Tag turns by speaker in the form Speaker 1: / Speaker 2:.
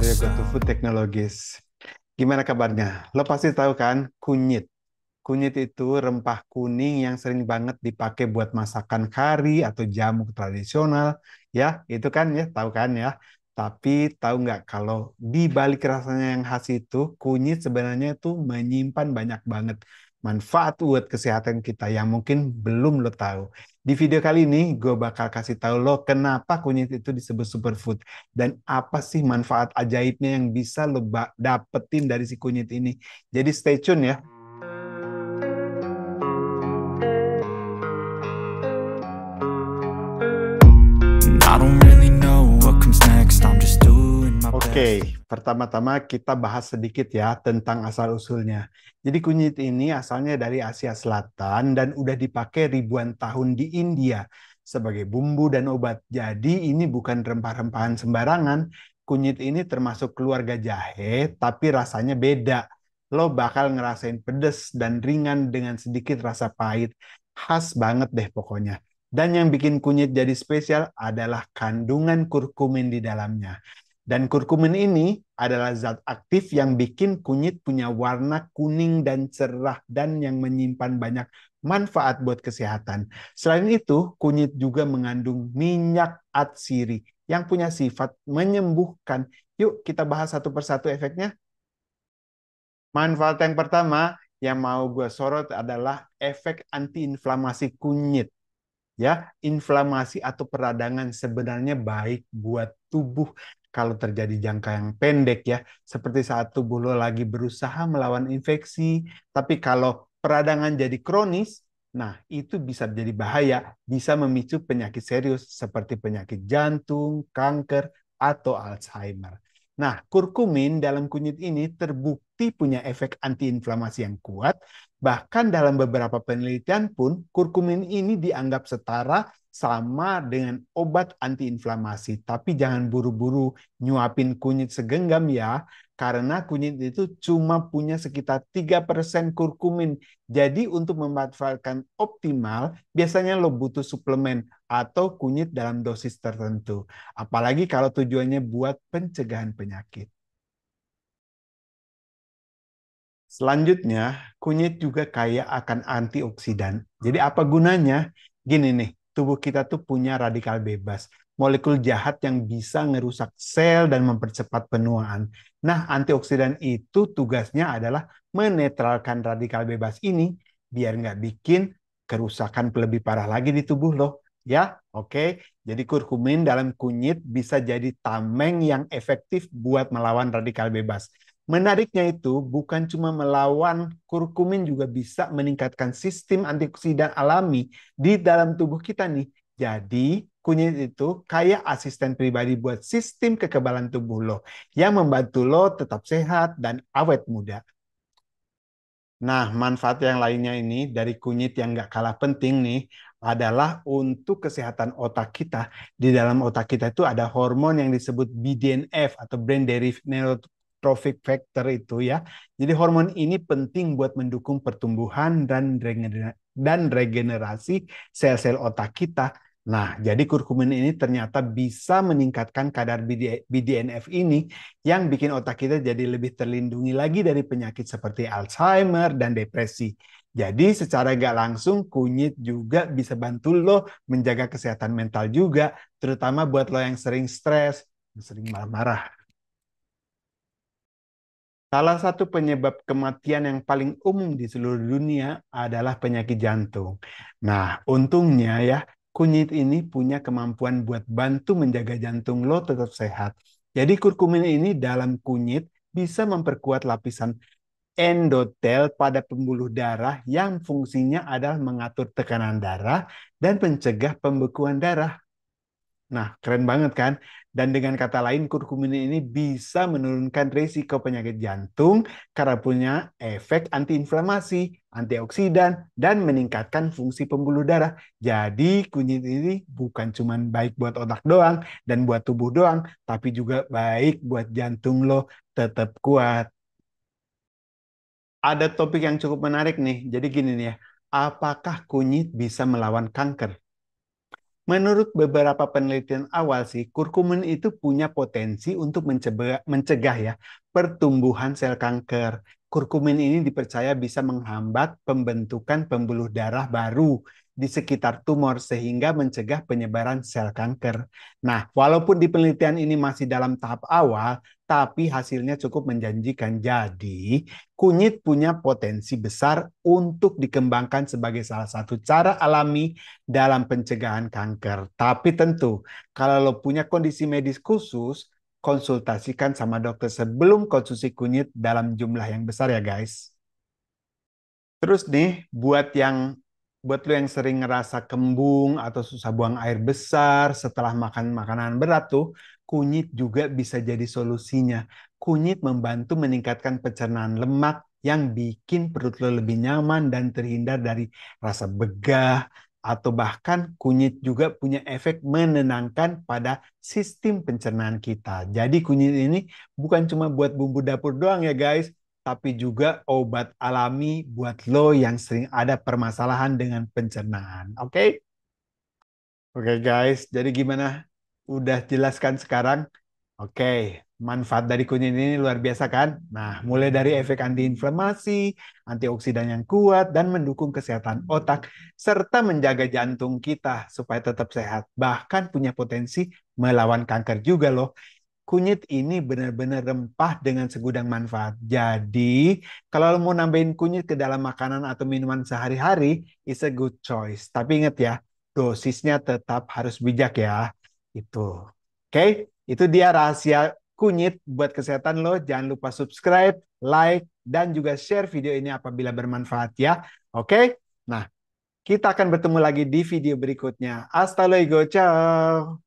Speaker 1: Aryo Go to Food Technologies. Gimana kabarnya? Lo pasti tahu kan kunyit. Kunyit itu rempah kuning yang sering banget dipakai buat masakan kari atau jamu tradisional. Ya, itu kan ya, tahu kan ya. Tapi tahu nggak kalau di balik rasanya yang khas itu, kunyit sebenarnya itu menyimpan banyak banget manfaat buat kesehatan kita yang mungkin belum lo tahu. Di video kali ini, gue bakal kasih tahu lo kenapa kunyit itu disebut superfood dan apa sih manfaat ajaibnya yang bisa lo dapetin dari si kunyit ini. Jadi stay tune ya.
Speaker 2: I don't really know what comes next. I'm just doing my
Speaker 1: Oke,
Speaker 2: best.
Speaker 1: pertama-tama kita bahas sedikit ya tentang asal-usulnya. Jadi kunyit ini asalnya dari Asia Selatan dan udah dipakai ribuan tahun di India sebagai bumbu dan obat. Jadi ini bukan rempah-rempahan sembarangan. Kunyit ini termasuk keluarga jahe, tapi rasanya beda. Lo bakal ngerasain pedes dan ringan dengan sedikit rasa pahit. Khas banget deh pokoknya. Dan yang bikin kunyit jadi spesial adalah kandungan kurkumin di dalamnya. Dan kurkumin ini adalah zat aktif yang bikin kunyit punya warna kuning dan cerah dan yang menyimpan banyak manfaat buat kesehatan. Selain itu, kunyit juga mengandung minyak atsiri yang punya sifat menyembuhkan. Yuk kita bahas satu persatu efeknya. Manfaat yang pertama yang mau gue sorot adalah efek antiinflamasi kunyit. Ya, inflamasi atau peradangan sebenarnya baik buat tubuh kalau terjadi jangka yang pendek ya, seperti saat tubuh lo lagi berusaha melawan infeksi, tapi kalau peradangan jadi kronis, nah itu bisa jadi bahaya, bisa memicu penyakit serius seperti penyakit jantung, kanker, atau Alzheimer. Nah, kurkumin dalam kunyit ini terbukti punya efek antiinflamasi yang kuat. Bahkan dalam beberapa penelitian pun, kurkumin ini dianggap setara sama dengan obat antiinflamasi. Tapi jangan buru-buru nyuapin kunyit segenggam ya, karena kunyit itu cuma punya sekitar 3% kurkumin. Jadi untuk memanfaatkan optimal, biasanya lo butuh suplemen atau kunyit dalam dosis tertentu. Apalagi kalau tujuannya buat pencegahan penyakit. Selanjutnya, kunyit juga kaya akan antioksidan. Jadi apa gunanya? Gini nih, tubuh kita tuh punya radikal bebas, molekul jahat yang bisa ngerusak sel dan mempercepat penuaan. Nah, antioksidan itu tugasnya adalah menetralkan radikal bebas ini biar nggak bikin kerusakan lebih parah lagi di tubuh loh. Ya, oke. Jadi kurkumin dalam kunyit bisa jadi tameng yang efektif buat melawan radikal bebas. Menariknya itu bukan cuma melawan, kurkumin juga bisa meningkatkan sistem antioksidan alami di dalam tubuh kita nih. Jadi kunyit itu kayak asisten pribadi buat sistem kekebalan tubuh lo yang membantu lo tetap sehat dan awet muda. Nah, manfaat yang lainnya ini dari kunyit yang nggak kalah penting nih adalah untuk kesehatan otak kita. Di dalam otak kita itu ada hormon yang disebut BDNF atau Brain Derived Neurotrophic Factor itu ya. Jadi hormon ini penting buat mendukung pertumbuhan dan regenerasi sel-sel otak kita. Nah, jadi kurkumin ini ternyata bisa meningkatkan kadar BDNF ini yang bikin otak kita jadi lebih terlindungi lagi dari penyakit seperti Alzheimer dan depresi. Jadi secara nggak langsung kunyit juga bisa bantu lo menjaga kesehatan mental juga, terutama buat lo yang sering stres, yang sering marah-marah. Salah satu penyebab kematian yang paling umum di seluruh dunia adalah penyakit jantung. Nah, untungnya ya, kunyit ini punya kemampuan buat bantu menjaga jantung lo tetap sehat. Jadi kurkumin ini dalam kunyit bisa memperkuat lapisan endotel pada pembuluh darah yang fungsinya adalah mengatur tekanan darah dan mencegah pembekuan darah. Nah, keren banget kan? Dan dengan kata lain, kurkumin ini bisa menurunkan risiko penyakit jantung karena punya efek antiinflamasi, antioksidan, dan meningkatkan fungsi pembuluh darah. Jadi, kunyit ini bukan cuma baik buat otak doang dan buat tubuh doang, tapi juga baik buat jantung lo tetap kuat. Ada topik yang cukup menarik nih. Jadi gini nih ya, apakah kunyit bisa melawan kanker? Menurut beberapa penelitian awal sih, kurkumin itu punya potensi untuk mencegah ya pertumbuhan sel kanker. Kurkumin ini dipercaya bisa menghambat pembentukan pembuluh darah baru di sekitar tumor sehingga mencegah penyebaran sel kanker. Nah, walaupun di penelitian ini masih dalam tahap awal, tapi hasilnya cukup menjanjikan. Jadi, kunyit punya potensi besar untuk dikembangkan sebagai salah satu cara alami dalam pencegahan kanker. Tapi tentu, kalau lo punya kondisi medis khusus, konsultasikan sama dokter sebelum konsumsi kunyit dalam jumlah yang besar ya guys. Terus nih, buat lo yang sering ngerasa kembung atau susah buang air besar setelah makan makanan berat tuh, kunyit juga bisa jadi solusinya. Kunyit membantu meningkatkan pencernaan lemak yang bikin perut lo lebih nyaman dan terhindar dari rasa begah, atau bahkan kunyit juga punya efek menenangkan pada sistem pencernaan kita. Jadi kunyit ini bukan cuma buat bumbu dapur doang ya guys, tapi juga obat alami buat lo yang sering ada permasalahan dengan pencernaan. Oke? Oke guys, jadi gimana? Udah jelaskan sekarang? Oke, manfaat dari kunyit ini luar biasa kan? Nah, mulai dari efek antiinflamasi, antioksidan yang kuat, dan mendukung kesehatan otak, serta menjaga jantung kita supaya tetap sehat. Bahkan punya potensi melawan kanker juga loh. Kunyit ini benar-benar rempah dengan segudang manfaat. Jadi, kalau lo mau nambahin kunyit ke dalam makanan atau minuman sehari-hari, it's a good choice. Tapi ingat ya, dosisnya tetap harus bijak ya. Itu. Oke, itu dia rahasia kunyit buat kesehatan lo. Jangan lupa subscribe, like, dan juga share video ini apabila bermanfaat ya. Oke? Nah, kita akan bertemu lagi di video berikutnya. Hasta luego, ciao.